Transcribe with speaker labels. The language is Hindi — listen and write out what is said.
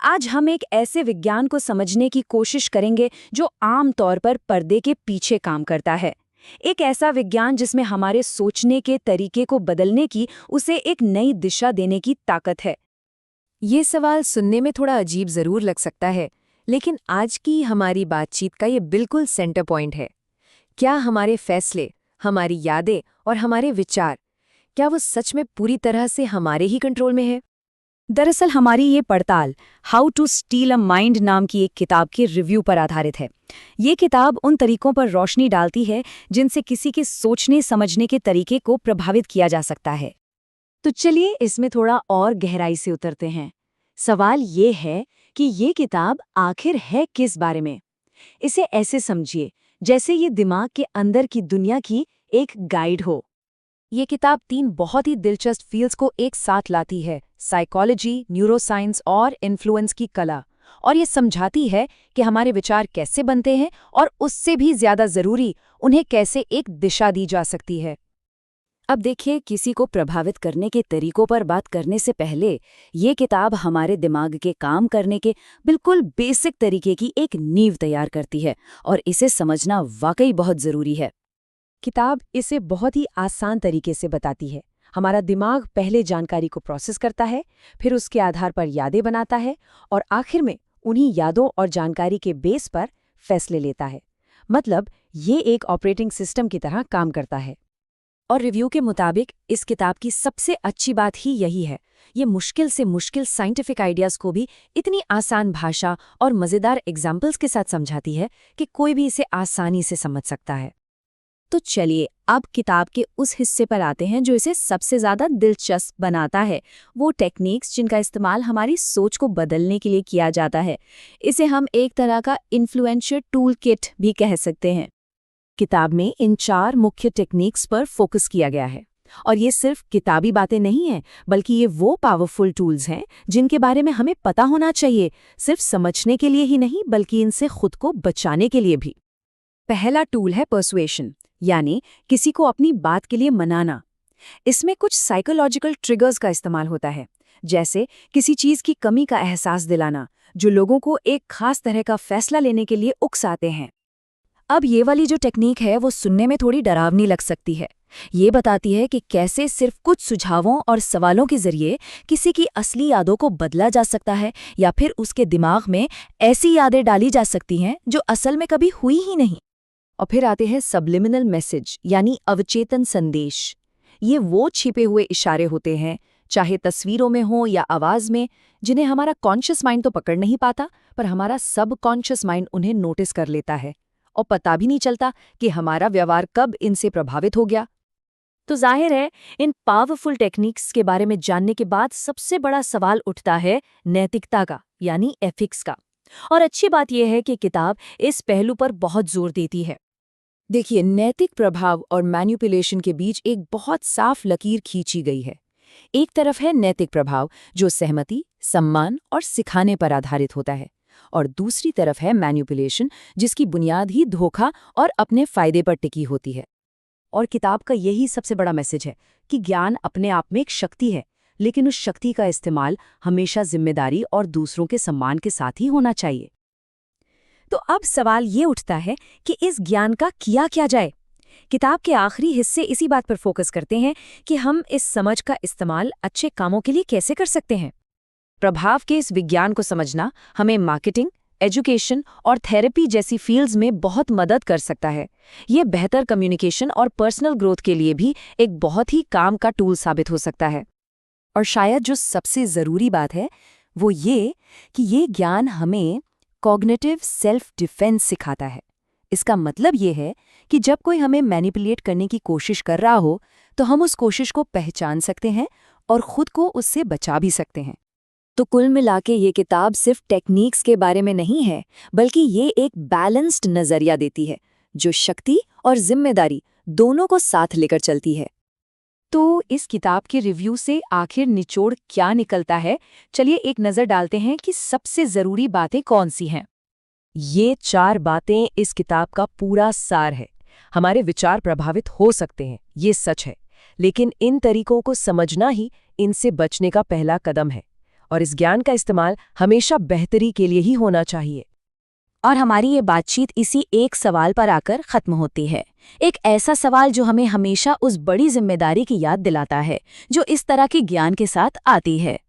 Speaker 1: आज हम एक ऐसे विज्ञान को समझने की कोशिश करेंगे जो आम तौर पर पर्दे के पीछे काम करता है। एक ऐसा विज्ञान जिसमें हमारे सोचने के तरीके को बदलने की, उसे एक नई दिशा देने की ताकत है।
Speaker 2: ये सवाल सुनने में थोड़ा अजीब जरूर लग सकता है, लेकिन आज की हमारी बातचीत का ये बिल्कुल सेंटर पॉइंट है। क्या हमारे फैसले, हमारी यादें और हमारे विचार, क्या वो सच में पूरी तरह से हमारे ही कंट्रोल में है?
Speaker 1: दरअसल हमारी ये पड़ताल how to steal a mind नाम की एक किताब के रिव्यू पर आधारित है। ये किताब उन तरीकों पर रोशनी डालती है जिनसे किसी के सोचने समझने के तरीके को प्रभावित किया जा सकता है। तो चलिए इसमें थोड़ा और गहराई से उतरते हैं। सवाल ये है कि ये किताब आखिर है किस बारे में। इसे ऐसे समझिए जैसे ये दिमाग के अंदर की दुनिया की एक गाइड हो। ये किताब 3 बहुत ही दिलचस्प फील्ड्स को एक साथ लाती है, साइकोलॉजी, न्यूरोसाइंस और इन्फ्लुएंस की कला, और ये समझाती है कि हमारे विचार कैसे बनते हैं और उससे भी ज्यादा जरूरी, उन्हें कैसे एक दिशा दी जा सकती है। अब देखिए, किसी को प्रभावित करने के तरीकों पर बात करने से पहले ये किताब हमारे दिमाग के काम करने के बिल्कुल बेसिक तरीके की एक नींव तैयार करती है, और इसे समझना वाकई बहुत जरूरी है।
Speaker 2: किताब इसे बहुत ही आसान तरीके से बताती है। हमारा दिमाग पहले जानकारी को प्रोसेस करता है, फिर उसके आधार पर यादें बनाता है और आखिर में उन्हीं यादों और जानकारी के बेस पर फैसले लेता है। मतलब ये एक ऑपरेटिंग सिस्टम की तरह काम करता है।
Speaker 1: और रिव्यू के मुताबिक इस किताब की सबसे अच्छी बात ही यही है, ये मुश्किल से मुश्किल साइंटिफिक आइडियाज़ को भी इतनी आसान भाषा और मज़ेदार एग्जाम्पल्स के साथ समझाती है कि कोई भी इसे आसानी से समझ सकता है। तो चलिए अब किताब के उस हिस्से पर आते हैं जो इसे सबसे ज़्यादा दिलचस्प बनाता है, वो टेक्निक्स जिनका इस्तेमाल हमारी सोच को बदलने के लिए किया जाता है। इसे हम एक तरह का इन्फ्लुएंशियल टूल किट भी कह सकते हैं। किताब में इन 4 मुख्य टेक्निक्स पर फोकस किया गया है, और ये सिर्फ किताबी बातें नहीं हैं, बल्कि ये वो पावरफुल टूल्स हैं जिनके बारे में हमें पता होना चाहिए, सिर्फ समझने के लिए ही नहीं बल्कि इनसे खुद को बचाने के लिए भी। पहला टूल है पर्सुएशन, यानी किसी को अपनी बात के लिए मनाना। इसमें कुछ साइकोलॉजिकल ट्रिगर्स का इस्तेमाल होता है, जैसे किसी चीज़ की कमी का एहसास दिलाना, जो लोगों को एक खास तरह का फैसला लेने के लिए उकसाते हैं। अब ये वाली जो टेक्निक है वो सुनने में थोड़ी डरावनी लग सकती है। ये बताती है कि कैसे सिर्फ कुछ सुझावों और सवालों के जरिए किसी की असली यादों को बदला जा सकता है, या फिर उसके दिमाग में ऐसी यादें डाली जा सकती हैं जो असल में कभी हुई ही नहीं। और फिर आते हैं सबलिमिनल मैसेज, यानी अवचेतन संदेश। ये वो छिपे हुए इशारे होते हैं, चाहे तस्वीरों में हो या आवाज़ में, जिन्हें हमारा कॉन्शियस माइंड तो पकड़ नहीं पाता, पर हमारा सब कॉन्शियस माइंड उन्हें नोटिस कर लेता है, और पता भी नहीं चलता कि हमारा व्यवहार कब इनसे प्रभावित हो गया। तो जाहिर है, इन पावरफुल टेक्निक्स के बारे में जानने के बाद सबसे बड़ा सवाल उठता है नैतिकता का, यानी एथिक्स का। और अच्छी बात यह है कि किताब इस पहलू पर बहुत जोर देती है। देखिए, नैतिक प्रभाव और मैनिपुलेशन के बीच एक बहुत साफ लकीर खींची गई है। एक तरफ है नैतिक प्रभाव, जो सहमति, सम्मान और सिखाने पर आधारित होता है, और दूसरी तरफ है मैनिपुलेशन, जिसकी बुनियाद ही धोखा और अपने फायदे पर टिकी होती है। और किताब का यही सबसे बड़ा मैसेज है कि ज्ञान अपने आप में एक शक्ति है, लेकिन उस शक्ति का इस्तेमाल हमेशा जिम्मेदारी और दूसरों के सम्मान के साथ ही होना चाहिए। तो अब सवाल ये उठता है कि इस ज्ञान का किया क्या जाए। किताब के आखिरी हिस्से इसी बात पर फोकस करते हैं कि हम इस समझ का इस्तेमाल अच्छे कामों के लिए कैसे कर सकते हैं। प्रभाव के इस विज्ञान को समझना हमें मार्केटिंग, एजुकेशन और थेरेपी जैसी फील्ड्स में बहुत मदद कर सकता है। ये बेहतर कम्युनिकेशन और पर्सनल ग्रोथ के लिए भी एक बहुत ही काम का टूल साबित हो सकता है। और शायद जो सबसे ज़रूरी बात है वो ये कि ये ज्ञान हमें कॉग्निटिव सेल्फ डिफेंस सिखाता है। इसका मतलब ये है कि जब कोई हमें मैनिपुलेट करने की कोशिश कर रहा हो, तो हम उस कोशिश को पहचान सकते हैं और खुद को उससे बचा भी सकते हैं। तो कुल मिलाके ये किताब सिर्फ टेक्निक्स के बारे में नहीं है, बल्कि ये एक बैलेंस्ड नज़रिया देती है, जो शक्ति और जिम्मेदारी दोनों को साथ लेकर चलती है। तो इस किताब के रिव्यू से आखिर निचोड़ क्या निकलता है? चलिए एक नज़र डालते हैं कि सबसे ज़रूरी बातें कौन सी हैं। ये 4 बातें इस किताब का पूरा सार है। हमारे विचार प्रभावित हो सकते हैं, ये सच है, लेकिन इन तरीकों को समझना ही इनसे बचने का पहला कदम है। और इस ज्ञान का इस्तेमाल हमेशा बेहतरी के लिए ही होना चाहिए।
Speaker 2: और हमारी ये बातचीत इसी एक सवाल पर आकर खत्म होती है, एक ऐसा सवाल जो हमें हमेशा उस बड़ी जिम्मेदारी की याद दिलाता है जो इस तरह के ज्ञान के साथ आती है।